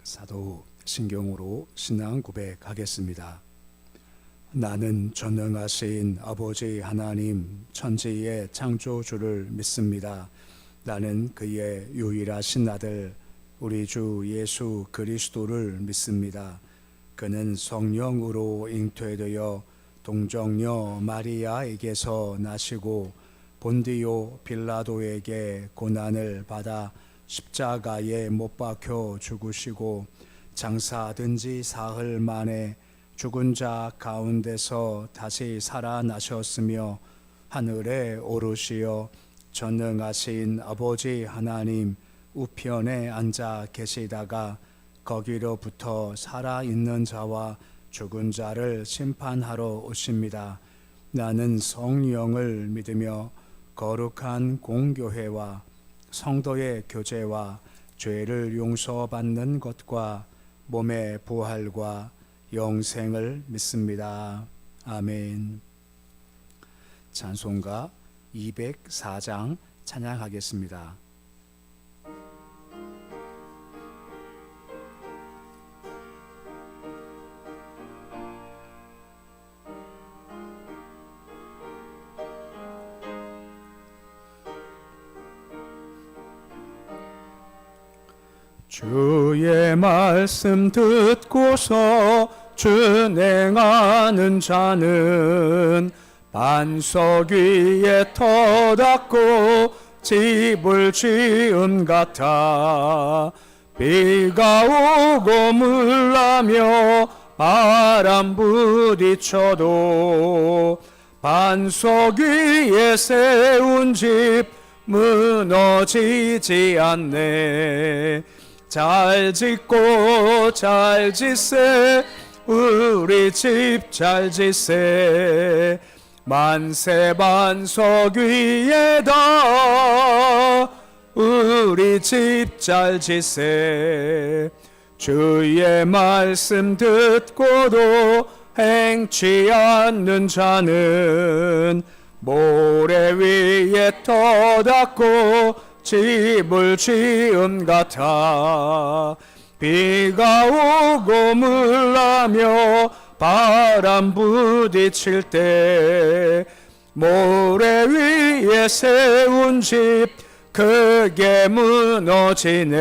사도 신경으로 신앙 고백하겠습니다. 나는 전능하신 아버지 하나님 천지의 창조주를 믿습니다. 나는 그의 유일하신 아들 우리 주 예수 그리스도를 믿습니다. 그는 성령으로 잉태되어 동정녀 마리아에게서 나시고 본디오 빌라도에게 고난을 받아 십자가에 못 박혀 죽으시고 장사된 지 사흘 만에 죽은 자 가운데서 다시 살아나셨으며 하늘에 오르시어 전능하신 아버지 하나님 우편에 앉아 계시다가 거기로부터 살아있는 자와 죽은 자를 심판하러 오십니다. 나는 성령을 믿으며 거룩한 공교회와 성도의 교제와 죄를 용서받는 것과 몸의 부활과 영생을 믿습니다. 아멘. 찬송가 204장 찬양하겠습니다. 주의 말씀 듣고서 준행하는 자는 반석 위에 터닫고 집을 지은 같아 비가 오고 물나며 바람 부딪혀도 반석 위에 세운 집 무너지지 않네. 잘 짓고 잘 짓세 우리 집 잘 짓세 만세 반석 위에다 우리 집 잘 짓세 주의 말씀 듣고도 행치 않는 자는 모래 위에 터닫고 집을 지은 같아 비가 오고 물나며 바람 부딪힐 때 모래 위에 세운 집 크게 무너지네.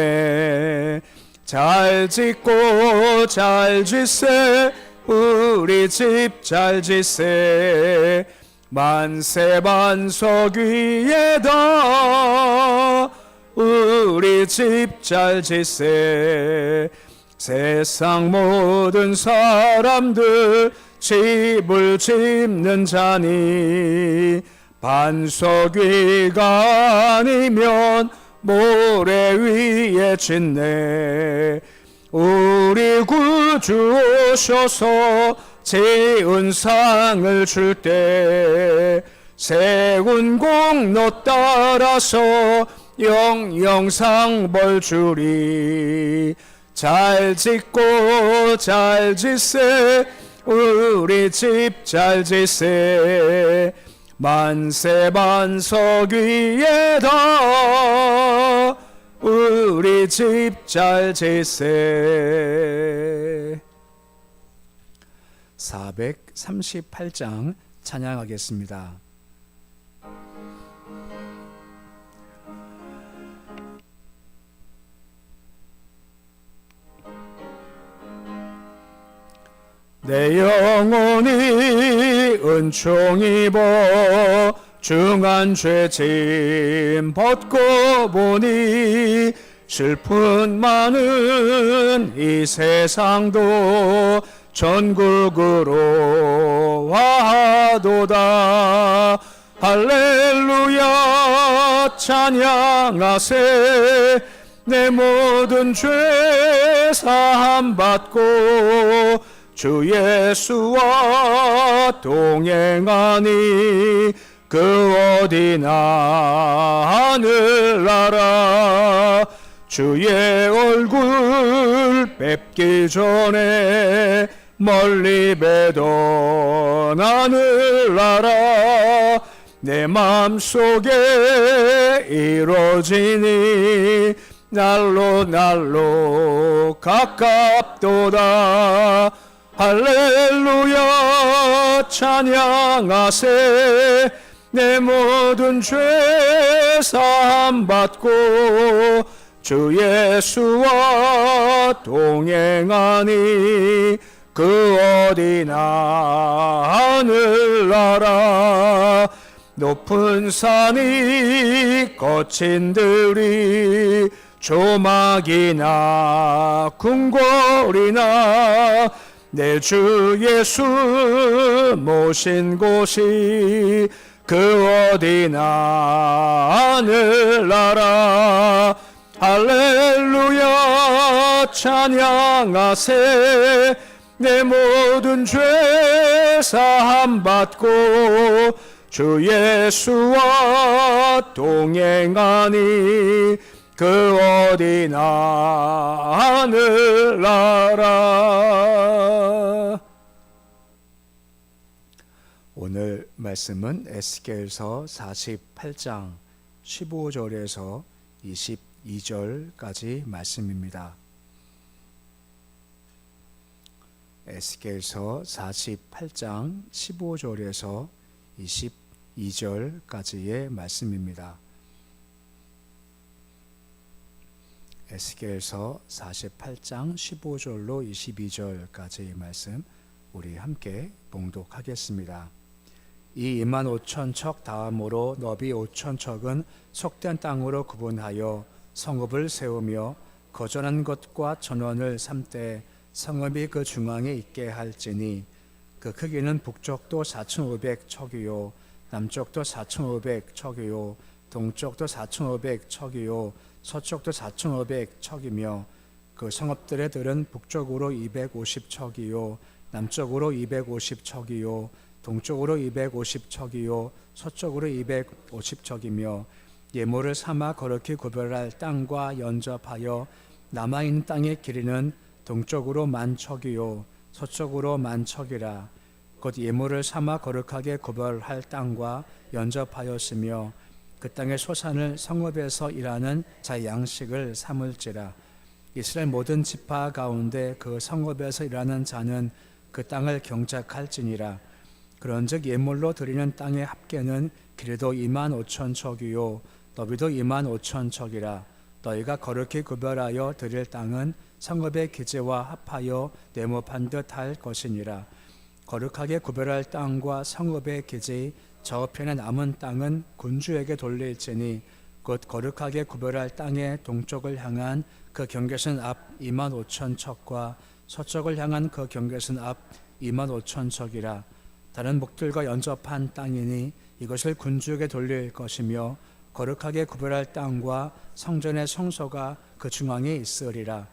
잘 짓고 잘 짓세 우리 집 잘 짓세 만세 반석 위에다 우리 집 잘 짓세 세상 모든 사람들 집을 짓는 자니 반석 위가 아니면 모래 위에 짓네. 우리 구주 오셔서 지은 상을 줄 때 세운 공로 따라서 영영상 벌 주리. 잘 짓고 잘 짓세 우리 집 잘 짓세 만세 반석 위에다 우리 집 잘 짓세. 438장 찬양하겠습니다. 내 영혼이 은총 입어 중한 죄짐 벗고 보니 슬픈 많은 이 세상도 전국으로 와도다. 할렐루야 찬양하세. 내 모든 죄 사함 받고 주 예수와 동행하니 그 어디나 하늘나라. 주의 얼굴 뵙기 전에 멀리 뵈던 하늘나라. 내 맘속에 이루어지니 날로 날로 가깝도다. 할렐루야 찬양하세. 내 모든 죄 사함 받고 주 예수와 동행하니 그 어디나 하늘나라. 높은 산이 거친 들이 조막이나 궁궐이나 내 주 예수 모신 곳이 그 어디나 하늘나라. 할렐루야 찬양하세. 내 모든 죄 사함 받고 주 예수와 동행하니 그 어디나 하늘나라. 오늘 말씀은 에스겔서 48장 15절에서 22절까지 말씀입니다. 에스겔서 48장 15절에서 22절까지의 말씀입니다. 에스겔서 48장 15절로 22절까지의 말씀 우리 함께 봉독하겠습니다. 이 25,000척 다음으로 너비 5,000척은 속된 땅으로 구분하여 성읍을 세우며 거전한 것과 전원을 삼되 성읍이 그 중앙에 있게 할지니 그 크기는 북쪽도 4,500척이요 남쪽도 4,500척이요 동쪽도 4,500척이요 서쪽도 4,500척이며 그 성읍들의 들은 북쪽으로 250척이요 남쪽으로 250척이요 동쪽으로 250척이요 서쪽으로 250척이며 예모를 삼아 거룩히 구별할 땅과 연접하여 남아있는 땅의 길이는 동쪽으로 10,000척이요 서쪽으로 10,000척이라. 곧 예모를 삼아 거룩하게 구별할 땅과 연접하였으며 그 땅의 소산을 성읍에서 일하는 자의 양식을 삼을지라. 이스라엘 모든 지파 가운데 그 성읍에서 일하는 자는 그 땅을 경작할지니라. 그런즉 예물로 드리는 땅의 합계는 길이도 25,000척이요 너비도 25,000척이라. 너희가 거룩히 구별하여 드릴 땅은 성읍의 기제와 합하여 네모판 듯 할 것이니라. 거룩하게 구별할 땅과 성읍의 기제의 저편에 남은 땅은 군주에게 돌릴지니 곧 거룩하게 구별할 땅의 동쪽을 향한 그 경계선 앞 25,000척과 서쪽을 향한 그 경계선 앞 25,000척이라. 다른 목들과 연접한 땅이니 이것을 군주에게 돌릴 것이며 거룩하게 구별할 땅과 성전의 성소가 그 중앙에 있으리라.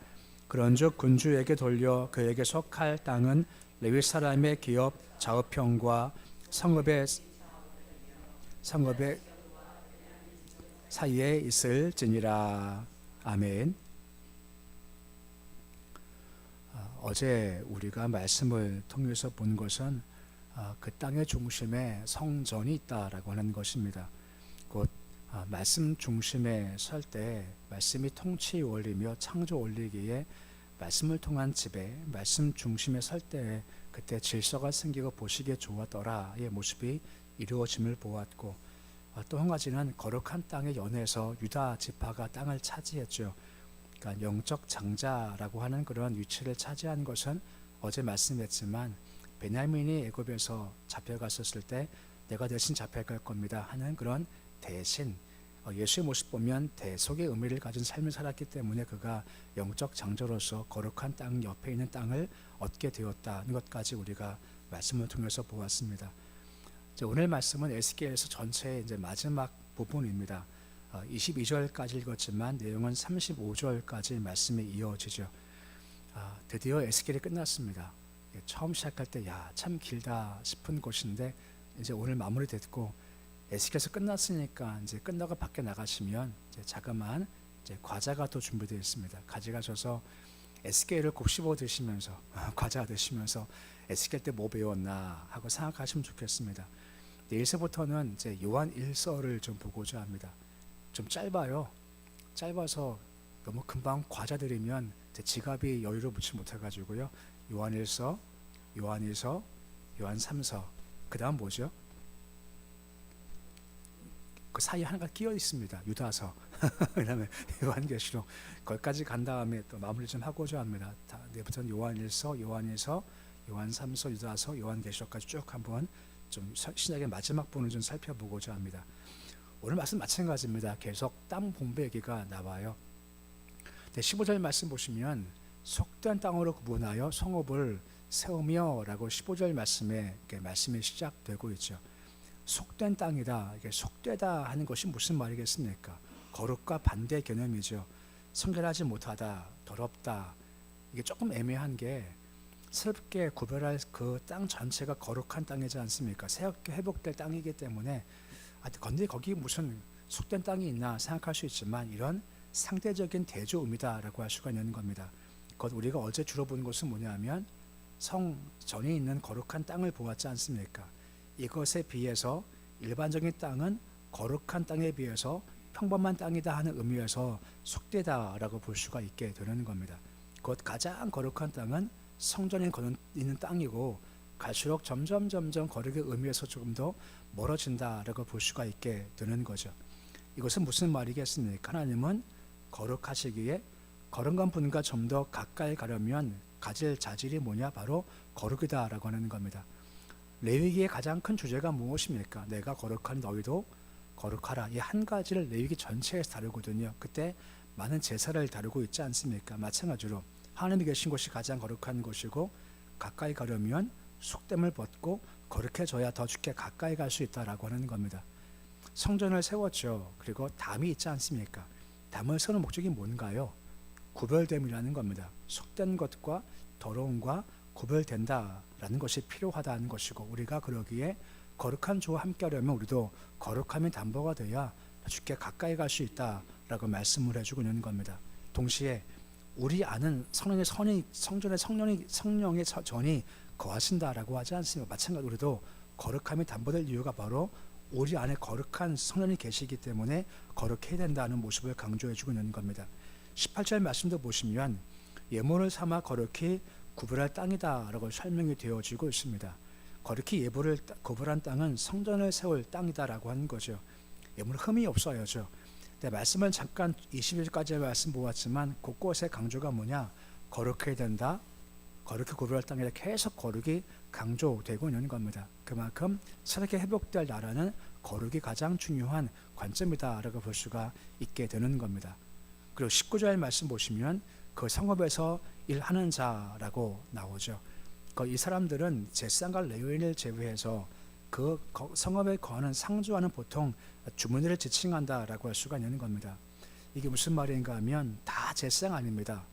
그런즉 군주에게 돌려 그에게 속할 땅은 레위 사람의 기업 좌우편과 성읍의 사이에 있을지니라. 아멘. 어제 우리가 말씀을 통해서 본 것은 그 땅의 중심에 성전이 있다라고 하는 것입니다. 곧 말씀 중심에 설 때 말씀이 통치 원리며 창조 원리기에 말씀을 통한 집에 말씀 중심에 설 때 그때 질서가 생기고 보시기에 좋았더라의 모습이 이루어짐을 보았고, 또 한 가지는 거룩한 땅의 연에서 유다 지파가 땅을 차지했죠. 그러니까 영적 장자라고 하는 그런 위치를 차지한 것은 어제 말씀했지만 베냐민이 애굽에서 잡혀갔었을 때 내가 대신 잡혀갈 겁니다 하는 그런 대신, 예수의 모습 보면 대속의 의미를 가진 삶을 살았기 때문에 그가 영적 장자로서 거룩한 땅 옆에 있는 땅을 얻게 되었다는 것까지 우리가 말씀을 통해서 보았습니다. 오늘 말씀은 에스겔서 전체의 이제 마지막 부분입니다. 22절까지 읽었지만 내용은 35절까지 말씀이 이어지죠. 드디어 에스겔이 끝났습니다. 처음 시작할 때 참 길다 싶은 곳인데 이제 오늘 마무리됐고, 에스겔서 끝났으니까 이제 끝나고 밖에 나가시면 이제 자그마한 이제 과자가 또 준비되어 있습니다. 가져가셔서 에스겔을 곱씹어 드시면서 과자 드시면서 에스겔 때 뭐 배웠나 하고 생각하시면 좋겠습니다. 내일서부터는 이제 요한 1서를 좀 보고자 합니다. 좀 짧아요. 짧아서 너무 금방 과자들이면 제 지갑이 여유를 붙지 못해가지고요. 요한일서, 요한일서, 요한 3서, 그 다음 뭐죠? 그 사이에 하나가 끼어 있습니다. 유다서. 그다음에 요한계시록, 거기까지 간 다음에 또 마무리 좀 하고자 합니다. 내부터는 요한일서, 요한일서, 요한 3서, 유다서, 요한계시록까지 쭉 한번 좀 신약의 마지막 부분을 좀 살펴보고자 합니다. 오늘 말씀 마찬가지입니다. 계속 땅 분배 얘기가 나와요. 15절 말씀 보시면 속된 땅으로 구분하여 성읍을 세우며 라고 15절 말씀에 말씀이 시작되고 있죠. 속된 땅이다, 이게 속되다 하는 것이 무슨 말이겠습니까? 거룩과 반대 개념이죠. 성결하지 못하다, 더럽다, 이게 조금 애매한 게 새롭게 구별할 그 땅 전체가 거룩한 땅이지 않습니까? 새롭게 회복될 땅이기 때문에 근데 거기 무슨 속된 땅이 있나 생각할 수 있지만 이런 상대적인 대조음이다라고 할 수가 있는 겁니다. 우리가 어제 주로 본 것은 뭐냐면 성 전에 있는 거룩한 땅을 보았지 않습니까? 이것에 비해서 일반적인 땅은 거룩한 땅에 비해서 평범한 땅이다 하는 의미에서 속되다라고 볼 수가 있게 되는 겁니다. 곧 가장 거룩한 땅은 성전에 있는 땅이고 갈수록 점점 거룩의 의미에서 조금 더 멀어진다라고 볼 수가 있게 되는 거죠. 이것은 무슨 말이겠습니까? 하나님은 거룩하시기에 거룩한 분과 좀 더 가까이 가려면 가질 자질이 뭐냐? 바로 거룩이다라고 하는 겁니다. 레위기의 가장 큰 주제가 무엇입니까? 내가 거룩하니 너희도 거룩하라. 이 한 가지를 레위기 전체에서 다루거든요. 그때 많은 제사를 다루고 있지 않습니까? 마찬가지로 하나님이 계신 곳이 가장 거룩한 곳이고 가까이 가려면 속됨을 벗고 거룩해져야 더 주께 가까이 갈 수 있다라고 하는 겁니다. 성전을 세웠죠. 그리고 담이 있지 않습니까? 담을 세우는 목적이 뭔가요? 구별됨이라는 겁니다. 속된 것과 더러움과 구별된다라는 것이 필요하다는 것이고, 우리가 그러기에 거룩한 주와 함께 하려면 우리도 거룩함이 담보가 돼야 주께 가까이 갈 수 있다라고 말씀을 해주고 있는 겁니다. 동시에 우리 안은 성전에 성령의 전이 거하신다라고 하지 않습니까? 마찬가지로 우리도 거룩함이 담보될 이유가 바로 우리 안에 거룩한 성령이 계시기 때문에 거룩해야 된다는 모습을 강조해주고 있는 겁니다. 18절 말씀도 보시면 예물을 삼아 거룩히 구별할 땅이다 라고 설명이 되어지고 있습니다. 거룩히 예물을 구별한 땅은 성전을 세울 땅이다 라고 하는 거죠. 예물 흠이 없어야죠. 말씀은 잠깐 20일까지의 말씀 보았지만 곳곳에 강조가 뭐냐? 거룩해야 된다, 거룩히 구별할 땅이라 계속 거룩이 강조되고 있는 겁니다. 그만큼 새롭게 회복될 나라는 거룩이 가장 중요한 관점이다 라고 볼 수가 있게 되는 겁니다. 그리고 19절 말씀 보시면 그 성읍에서 일하는 자라고 나오죠. 이 사람들은 제사장과 레위인을 제외해서 그 성읍에 거하는 상주와는 보통 주문을 지칭한다라고 할 수가 있는 겁니다. 이게 무슨 말인가 하면 다 제사장 아닙니다.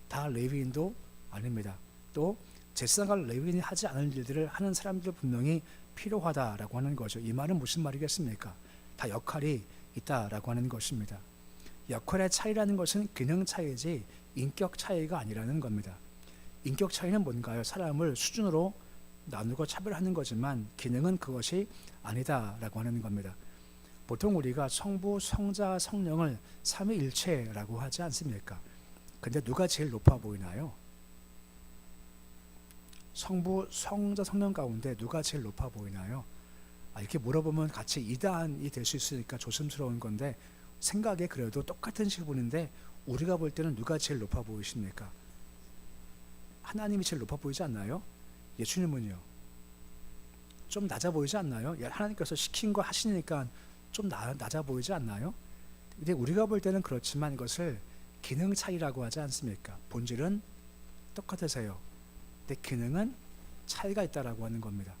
다 레위인도 아닙니다. 또 제사장과 레위인이 하지 않을 일들을 하는 사람들 분명히 필요하다라고 하는 거죠. 이 말은 무슨 말이겠습니까? 다 역할이 있다라고 하는 것입니다. 역할의 차이라는 것은 기능 차이지 인격 차이가 아니라는 겁니다. 인격 차이는 뭔가요? 사람을 수준으로 나누고 차별하는 거지만 기능은 그것이 아니다라고 하는 겁니다. 보통 우리가 성부, 성자, 성령을 삼위일체라고 하지 않습니까? 근데 누가 제일 높아 보이나요? 성부, 성자, 성령 가운데 누가 제일 높아 보이나요? 이렇게 물어보면 같이 이단이 될 수 있으니까 조심스러운 건데 생각에 그래도 똑같은 시분인데 우리가 볼 때는 누가 제일 높아 보이십니까? 하나님이 제일 높아 보이지 않나요? 예수님은요? 좀 낮아 보이지 않나요? 하나님께서 시킨 거 하시니까 좀 낮아 보이지 않나요? 근데 우리가 볼 때는 그렇지만 이것을 기능 차이라고 하지 않습니까? 본질은 똑같으세요. 근데 기능은 차이가 있다라고 하는 겁니다.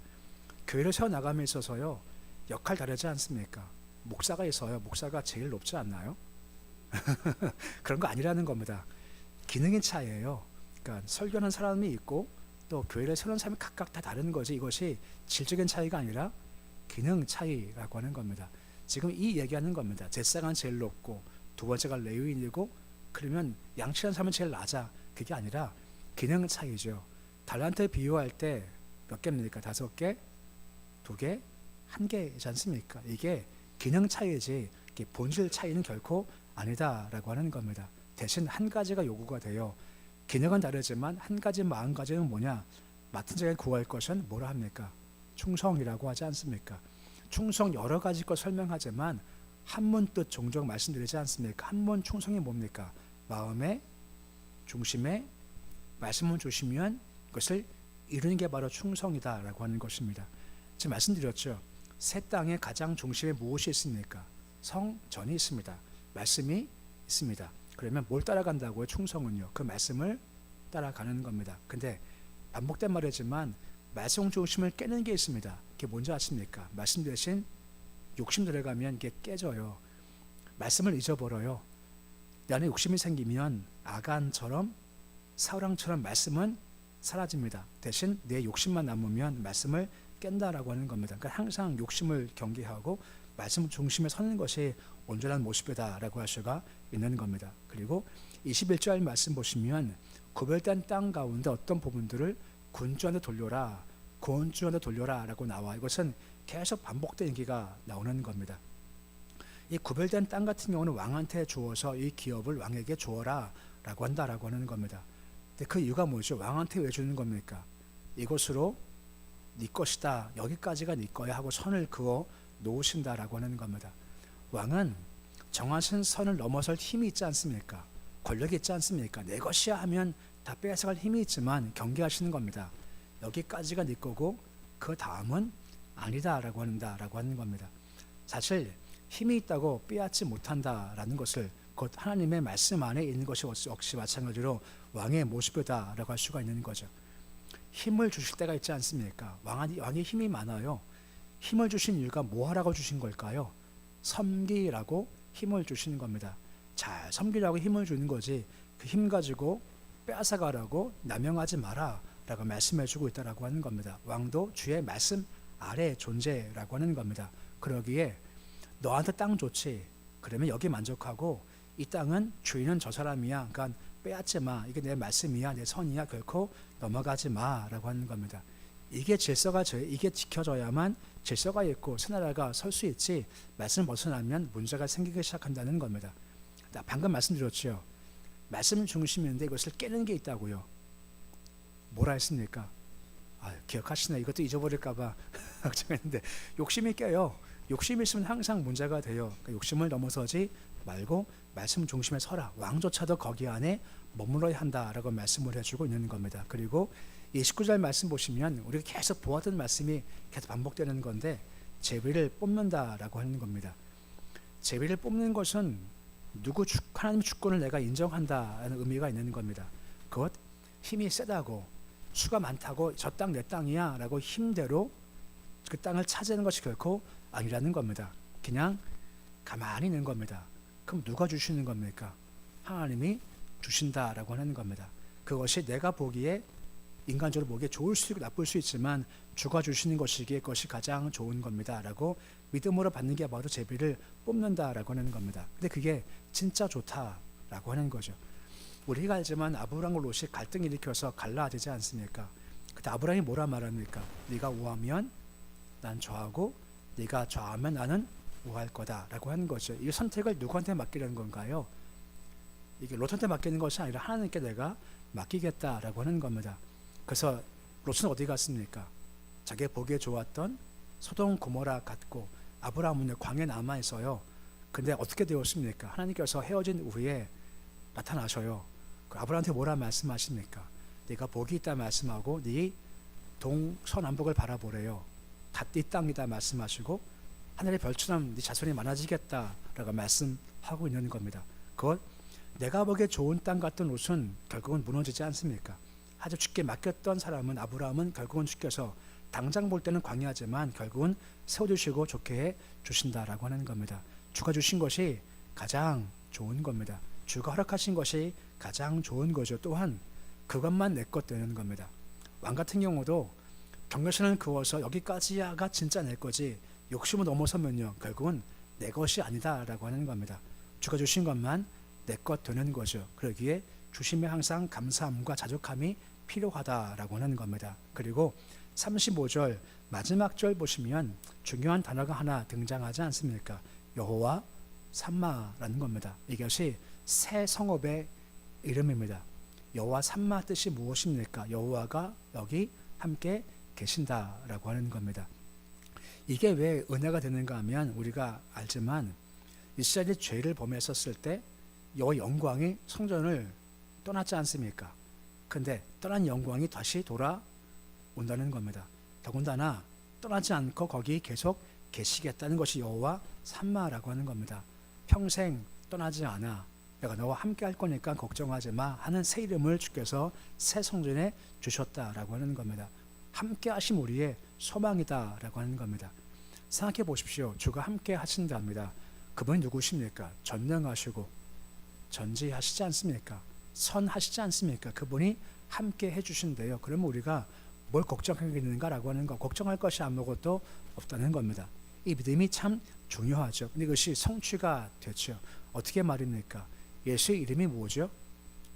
교회를 세워나감에 있어서요, 역할 다르지 않습니까? 목사가 있어요. 목사가 제일 높지 않나요? 그런 거 아니라는 겁니다. 기능의 차이예요. 그러니까 설교하는 사람이 있고 또 교회를 세우는 사람이 각각 다 다른 거지, 이것이 질적인 차이가 아니라 기능 차이라고 하는 겁니다. 지금 이 얘기하는 겁니다. 제사장은 제일 높고 두 번째가 레위인이고, 그러면 양치하는 사람은 제일 낮아. 그게 아니라 기능 차이죠. 달란트 비유할 때 몇 개입니까? 5개? 2개? 1개이지 않습니까? 이게 기능 차이지 본질 차이는 결코 아니다라고 하는 겁니다. 대신 한 가지가 요구가 돼요. 기능은 다르지만 한 가지 마음가짐은 뭐냐? 맡은 자에게 구할 것은 뭐라 합니까? 충성이라고 하지 않습니까? 충성 여러 가지 것 설명하지만 한문 뜻 종종 말씀드리지 않습니까? 한문 충성이 뭡니까? 마음의 중심에 말씀을 주시면 그것을 이루는 게 바로 충성이다라고 하는 것입니다. 지금 말씀드렸죠. 새 땅의 가장 중심에 무엇이 있습니까? 성전이 있습니다. 말씀이 있습니다. 그러면 뭘 따라간다고요? 충성은요. 그 말씀을 따라가는 겁니다. 근데 반복된 말이지만 말씀 중심을 깨는 게 있습니다. 그게 뭔지 아십니까? 말씀 대신 욕심 들어가면 이게 깨져요. 말씀을 잊어버려요. 내 안에 욕심이 생기면 아간처럼 사울왕처럼 말씀은 사라집니다. 대신 내 욕심만 남으면 말씀을 깬다라고 하는 겁니다. 그러니까 항상 욕심을 경계하고 말씀 중심에 서는 것이 온전한 모습이다라고 할 수가 있는 겁니다. 그리고 21절 말씀 보시면 구별된 땅 가운데 어떤 부분들을 군주한테 돌려라, 군주한테 돌려라 라고 나와. 이것은 계속 반복된 얘기가 나오는 겁니다. 이 구별된 땅 같은 경우는 왕한테 주어서 이 기업을 왕에게 주어라 라고 한다라고 하는 겁니다. 근데 그 이유가 뭐죠? 왕한테 왜 주는 겁니까? 이것으로 네 것이다, 여기까지가 네 거야 하고 선을 그어 놓으신다라고 하는 겁니다. 왕은 정하신 선을 넘어설 힘이 있지 않습니까? 권력이 있지 않습니까? 내 것이야 하면 다 빼앗아갈 힘이 있지만 경계하시는 겁니다. 여기까지가 네 거고 그 다음은 아니다라고 한다라고 하는 겁니다. 사실 힘이 있다고 빼앗지 못한다라는 것을 곧 하나님의 말씀 안에 있는 것이 역시 마찬가지로 왕의 모습이다라고 할 수가 있는 거죠. 힘을 주실 때가 있지 않습니까? 왕이 힘이 많아요. 힘을 주신 이유가 뭐 하라고 주신 걸까요? 섬기라고 힘을 주시는 겁니다. 잘 섬기라고 힘을 주는 거지 그 힘 가지고 빼앗아가라고 남용하지 마라 라고 말씀해 주고 있다라고 하는 겁니다. 왕도 주의 말씀 아래 존재라고 하는 겁니다. 그러기에 너한테 땅 좋지, 그러면 여기 만족하고 이 땅은 주인은 저 사람이야, 그러니까 빼앗지 마, 이게 내 말씀이야, 내 선이야, 결코 넘어가지 마 라고 하는 겁니다. 이게 이게 지켜져야만 질서가 있고 새 나라가 설 수 있지, 말씀 벗어나면 문제가 생기기 시작한다는 겁니다. 방금 말씀드렸죠. 말씀 중심인데 이것을 깨는 게 있다고요. 뭐라 했습니까? 기억하시네. 이것도 잊어버릴까봐 걱정했는데 욕심이 깨요. 욕심이 있으면 항상 문제가 돼요. 그러니까 욕심을 넘어서지 말고 말씀 중심에 서라. 왕조차도 거기 안에 머물러야 한다라고 말씀을 해주고 있는 겁니다. 그리고 29절 말씀 보시면 우리가 계속 보았던 말씀이 계속 반복되는 건데 제비를 뽑는다라고 하는 겁니다. 제비를 뽑는 것은 하나님 주권을 내가 인정한다는 의미가 있는 겁니다. 그것 힘이 세다고 수가 많다고 저 땅 내 땅이야 라고 힘대로 그 땅을 차지하는 것이 결코 아니라는 겁니다. 그냥 가만히 있는 겁니다. 그럼 누가 주시는 겁니까? 하나님이 주신다라고 하는 겁니다. 그것이 내가 보기에 인간적으로 보기에 좋을 수 있고 나쁠 수 있지만 주가 주시는 것이기에 그것이 가장 좋은 겁니다 라고 믿음으로 받는 게 바로 제비를 뽑는다라고 하는 겁니다. 근데 그게 진짜 좋다라고 하는 거죠. 우리가 알지만 아브라함과 롯이 갈등 일으켜서 갈라지지 않습니까? 그때 아브라함이 뭐라 말합니까? 네가 우하면 난 좌하고 네가 좌하면 나는 우할 거다라고 하는 거죠. 이 선택을 누구한테 맡기려는 건가요? 이게 롯한테 맡기는 것이 아니라 하나님께 내가 맡기겠다라고 하는 겁니다. 그래서 롯은 어디 갔습니까? 자기 보기에 좋았던 소돔 고모라 갔고 아브라함은 광야에 남아 있어요. 근데 어떻게 되었습니까? 하나님께서 헤어진 후에 나타나셔요. 아브라함한테 뭐라 말씀하십니까? 네가 복이 있다 말씀하고 네 동서남북을 바라보래요. 다 네 땅이다 말씀하시고 하늘의 별처럼 네 자손이 많아지겠다라고 말씀하고 있는 겁니다. 그것 내가 보기에 좋은 땅 같던 롯은 결국은 무너지지 않습니까? 아주 주께 맡겼던 사람은 아브라함은 결국은 주께서 당장 볼 때는 광야지만 결국은 세워주시고 좋게 해 주신다라고 하는 겁니다. 주가 주신 것이 가장 좋은 겁니다. 주가 허락하신 것이 가장 좋은 거죠. 또한 그것만 내 것 되는 겁니다. 왕 같은 경우도 경계선을 그어서 여기까지야가 진짜 내 거지 욕심을 넘어서면요 결국은 내 것이 아니다라고 하는 겁니다. 주가 주신 것만 내 것 되는 거죠. 그러기에 주심에 항상 감사함과 자족함이 필요하다라고 하는 겁니다. 그리고 35절 마지막 절 보시면 중요한 단어가 하나 등장하지 않습니까? 여호와 삼마라는 겁니다. 이것이 새 성읍의 이름입니다. 여호와 삼마 뜻이 무엇입니까? 여호와가 여기 함께 계신다라고 하는 겁니다. 이게 왜 은혜가 되는가 하면 우리가 알지만 이스라엘이 죄를 범했었을 때 여호와 영광이 성전을 떠났지 않습니까? 근데 떠난 영광이 다시 돌아온다는 겁니다. 더군다나 떠나지 않고 거기 계속 계시겠다는 것이 여호와 삼마라고 하는 겁니다. 평생 떠나지 않아. 내가 너와 함께 할 거니까 걱정하지 마 하는 새 이름을 주께서 새 성전에 주셨다라고 하는 겁니다. 함께 하심 우리의 소망이다라고 하는 겁니다. 생각해 보십시오. 주가 함께 하신답니다. 그분이 누구십니까? 전능하시고 전지하시지 않습니까? 선하시지 않습니까? 그분이 함께 해주신대요. 그러면 우리가 뭘 걱정하겠는가라고 하는 거, 걱정할 것이 아무것도 없다는 겁니다. 이 믿음이 참 중요하죠. 근데 이것이 성취가 되죠. 어떻게 말입니까? 예수의 이름이 뭐죠?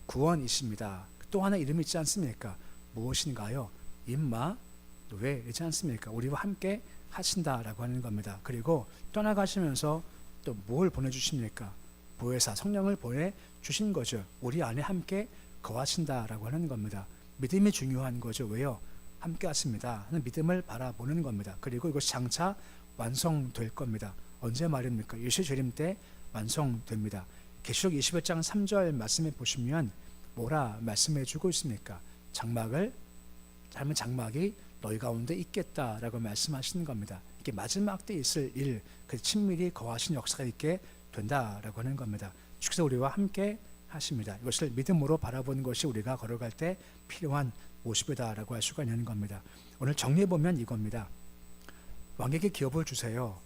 구원이십니다. 또 하나 이름이 있지 않습니까? 무엇인가요? 임마누엘이지 않습니까? 우리와 함께 하신다라고 하는 겁니다. 그리고 떠나가시면서 또 뭘 보내주십니까? 보혜사 성령을 보내주신 거죠. 우리 안에 함께 거하신다라고 하는 겁니다. 믿음이 중요한 거죠. 왜요? 함께 하십니다 하는 믿음을 바라보는 겁니다. 그리고 이것이 장차 완성될 겁니다. 언제 말입니까? 예수 재림 때 완성됩니다. 계시록 21장 3절 말씀에 보시면 뭐라 말씀해 주고 있습니까? 장막이 너희 가운데 있겠다라고 말씀하시는 겁니다. 이게 마지막 때 있을 일, 그 친밀히 거하신 역사가 있게 된다라고 하는 겁니다. 주께서 우리와 함께 하십니다. 이것을 믿음으로 바라보는 것이 우리가 걸어갈 때 필요한 모습이다라고 할 수가 있는 겁니다. 오늘 정리해 보면 이겁니다. 왕에게 기업을 주세요.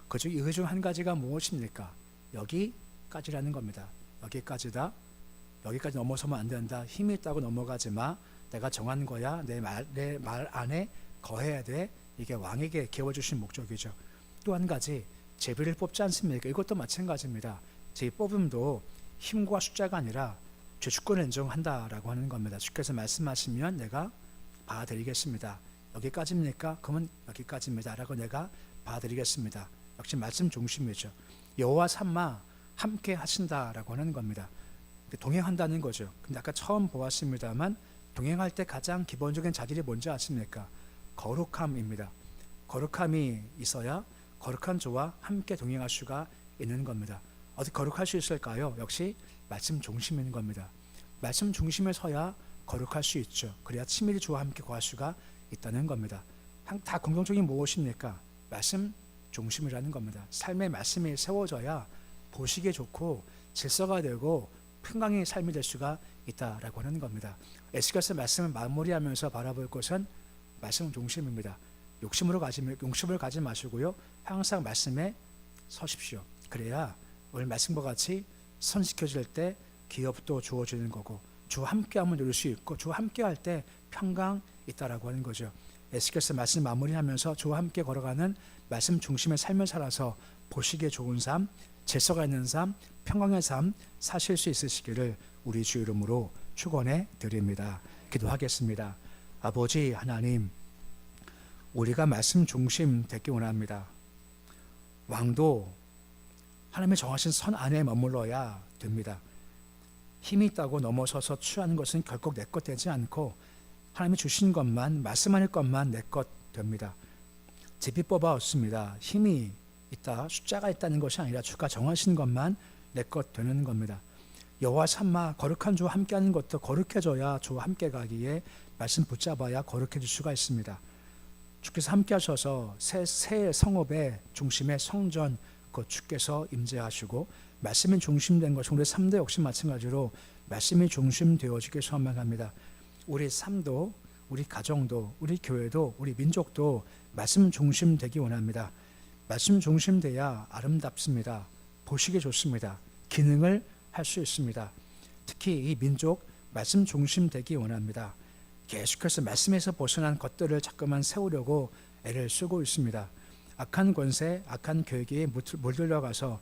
그중 이 중 한 가지가 무엇입니까? 여기까지라는 겁니다. 여기까지다. 여기까지 넘어서면 안 된다. 힘이 있다고 넘어가지 마. 내가 정한 거야. 내 말 안에 거해야 돼. 이게 왕에게 기업을 주신 목적이죠. 또 한 가지 제비를 뽑지 않습니까? 이것도 마찬가지입니다. 제비 뽑음도 힘과 숫자가 아니라 주권을 인정한다라고 하는 겁니다. 주께서 말씀하시면 내가 봐드리겠습니다. 여기까지입니까? 그러면 여기까지입니다. 라고 내가 봐드리겠습니다. 역시 말씀 중심이죠. 여호와 삼마 함께 하신다라고 하는 겁니다. 동행한다는 거죠. 근데 아까 처음 보았습니다만 동행할 때 가장 기본적인 자질이 뭔지 아십니까? 거룩함입니다. 거룩함이 있어야 거룩한 저와 함께 동행할 수가 있는 겁니다. 어떻게 거룩할 수 있을까요? 역시 말씀 중심인 겁니다. 말씀 중심에 서야 거룩할 수 있죠. 그래야 친밀히 주와 함께 거할 수가 있다는 겁니다. 다 공통적인 무엇입니까? 말씀 중심이라는 겁니다. 삶의 말씀이 세워져야 보시기에 좋고 질서가 되고 평강의 삶이 될 수가 있다라고 하는 겁니다. 에스겔서 말씀을 마무리하면서 바라볼 것은 말씀 중심입니다. 욕심을 가지 마시고요. 항상 말씀에 서십시오. 그래야 오늘 말씀과 같이 선지켜질 때 기업도 주어지는 거고 주와 함께함을 누릴 수 있고 주와 함께할 때 평강 있다라고 하는 거죠. 에스겔서 말씀 마무리하면서 주와 함께 걸어가는 말씀 중심의 삶을 살아서 보시기에 좋은 삶, 질서가 있는 삶, 평강의 삶 사실 수 있으시기를 우리 주 이름으로 축원해 드립니다. 기도하겠습니다. 아버지 하나님, 우리가 말씀 중심 되기 원합니다. 왕도 하나님의 정하신 선 안에 머물러야 됩니다. 힘이 있다고 넘어서서 취하는 것은 결국 내 것 되지 않고 하나님이 주신 것만, 말씀하는 것만 내 것 됩니다. 제비 뽑아 얻습니다. 힘이 있다, 숫자가 있다는 것이 아니라 주가 정하신 것만 내 것 되는 겁니다. 여호와 삼마 거룩한 주와 함께하는 것도 거룩해져야 주와 함께 가기에 말씀 붙잡아야 거룩해질 수가 있습니다. 주께서 함께하셔서 새 성읍의 중심의 성전 그 주께서 임재하시고 말씀이 중심된 것은 우리 삶도 역시 마찬가지로 말씀이 중심되어지길 소망합니다. 우리 삶도 우리 가정도 우리 교회도 우리 민족도 말씀 중심되기 원합니다. 말씀 중심돼야 아름답습니다. 보시기 좋습니다. 기능을 할 수 있습니다. 특히 이 민족 말씀 중심되기 원합니다. 계속해서 말씀에서 벗어난 것들을 자꾸만 세우려고 애를 쓰고 있습니다. 악한 권세, 악한 계획에 물들려가서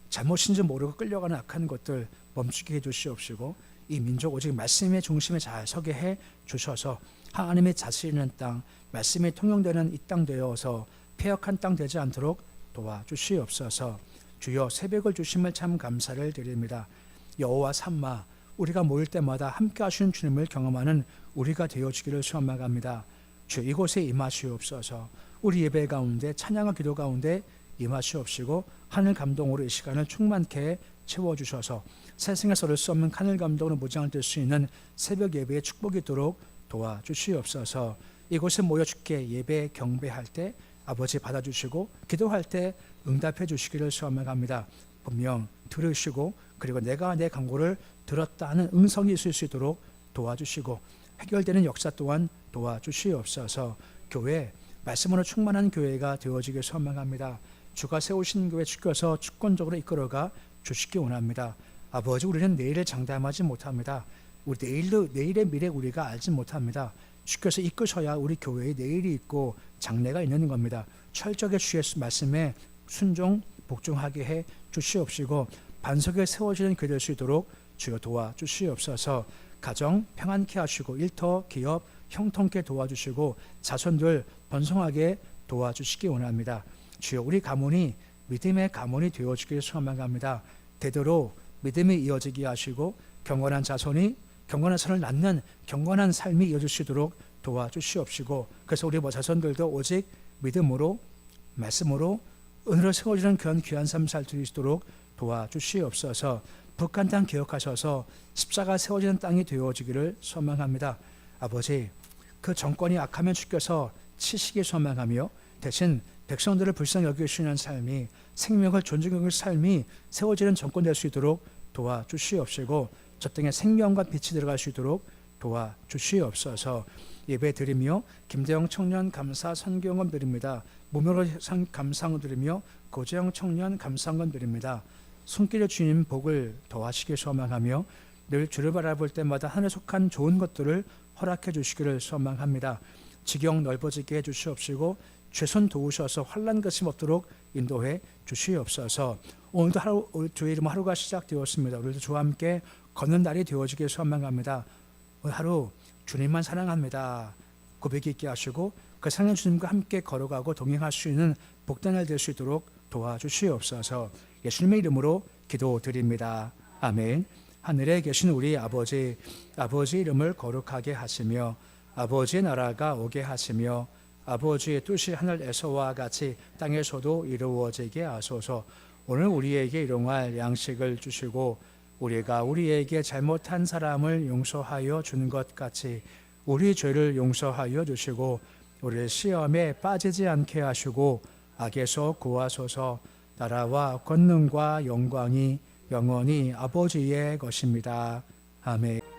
잘못인지 모르고 끌려가는 악한 것들 멈추게 해주시옵시고 이 민족 오직 말씀의 중심에 잘 서게 해 주셔서 하나님의 자신 있는 땅, 말씀이 통용되는 이 땅 되어서 폐역한 땅 되지 않도록 도와주시옵소서. 주여 새벽을 주심을 참 감사를 드립니다. 여호와 삼마 우리가 모일 때마다 함께 하시는 주님을 경험하는 우리가 되어주기를 소망합니다. 주 이곳에 임하시옵소서. 우리 예배 가운데 찬양과 기도 가운데 임하시옵시고 하늘 감동으로 이 시간을 충만케 채워주셔서 세상에서 얻을 수 없는 하늘 감동으로 무장을 들 수 있는 새벽 예배의 축복이 있도록 도와주시옵소서. 이곳에 모여 주께 예배 경배할 때 아버지 받아주시고 기도할 때 응답해 주시기를 소망합니다. 분명 들으시고 그리고 내가 내 간구를 들었다 하는 음성이 있을 수 있도록 도와주시고 해결되는 역사 또한 도와주시옵소서. 교회 말씀으로 충만한 교회가 되어지길 소망합니다. 주가 세우신 교회 주께서 주권적으로 이끌어가 주시기 원합니다. 아버지 우리는 내일을 장담하지 못합니다. 우리 내일의 미래 우리가 알지 못합니다. 주께서 이끄셔야 우리 교회에 내일이 있고 장래가 있는 겁니다. 철저하게 주의 말씀에 순종 복종하게 해 주시옵시고 반석에 세워지는 교회 될 수 있도록 주여 도와주시옵소서. 가정 평안케 하시고 일터 기업 형통케 도와주시고 자손들 번성하게 도와주시기 원합니다. 주여 우리 가문이 믿음의 가문이 되어주기를 소망합니다. 대대로 믿음이 이어지게 하시고 경건한 자손이 경건한 선을 낳는 경건한 삶이 이어질 수 있도록 도와주시옵시고 그래서 우리 자손들도 오직 믿음으로 말씀으로 은혜로 세워지는 그런 귀한 삶 살 수 있도록 도와주시옵소서. 북한 땅 기억하셔서 십자가 세워지는 땅이 되어지기를 소망합니다. 아버지 그 정권이 악하면 주께서 치시기 소망하며 대신 백성들을 불쌍히 여기시는 삶이 생명을 존중하는 삶이 세워지는 정권 될 수 있도록 도와주시옵시고 저 땅에 생명과 빛이 들어갈 수 있도록 도와주시옵소서. 예배 드리며 김대영 청년 감사 선교원 드립니다. 무명으로 감사원 드리며 고재영 청년 감사원 드립니다. 손길에 주님 복을 더하시길 소망하며 늘 주를 바라볼 때마다 하늘에 속한 좋은 것들을 허락해 주시기를 소망합니다. 지경 넓어지게 해 주시옵시고 죄손 도우셔서 환난 것이 없도록 인도해 주시옵소서. 오늘도 주의 이름 하루가 시작되었습니다. 오늘도 주와 함께 걷는 날이 되어지길 소망합니다. 오늘 하루 주님만 사랑합니다. 고백이 있게 하시고 그 사랑하는 주님과 함께 걸어가고 동행할 수 있는 복된 날 될 수 있도록 도와주시옵소서. 예수님의 이름으로 기도드립니다. 아멘. 하늘에 계신 우리 아버지 이름을 거룩하게 하시며 아버지의 나라가 오게 하시며 아버지의 뜻이 하늘에서와 같이 땅에서도 이루어지게 하소서. 오늘 우리에게 일용할 양식을 주시고 우리가 우리에게 잘못한 사람을 용서하여 주는 것 같이 우리 죄를 용서하여 주시고 우리를 시험에 빠지지 않게 하시고 악에서 구하소서. 나라와 권능과 영광이 영원히 아버지의 것입니다. 아멘.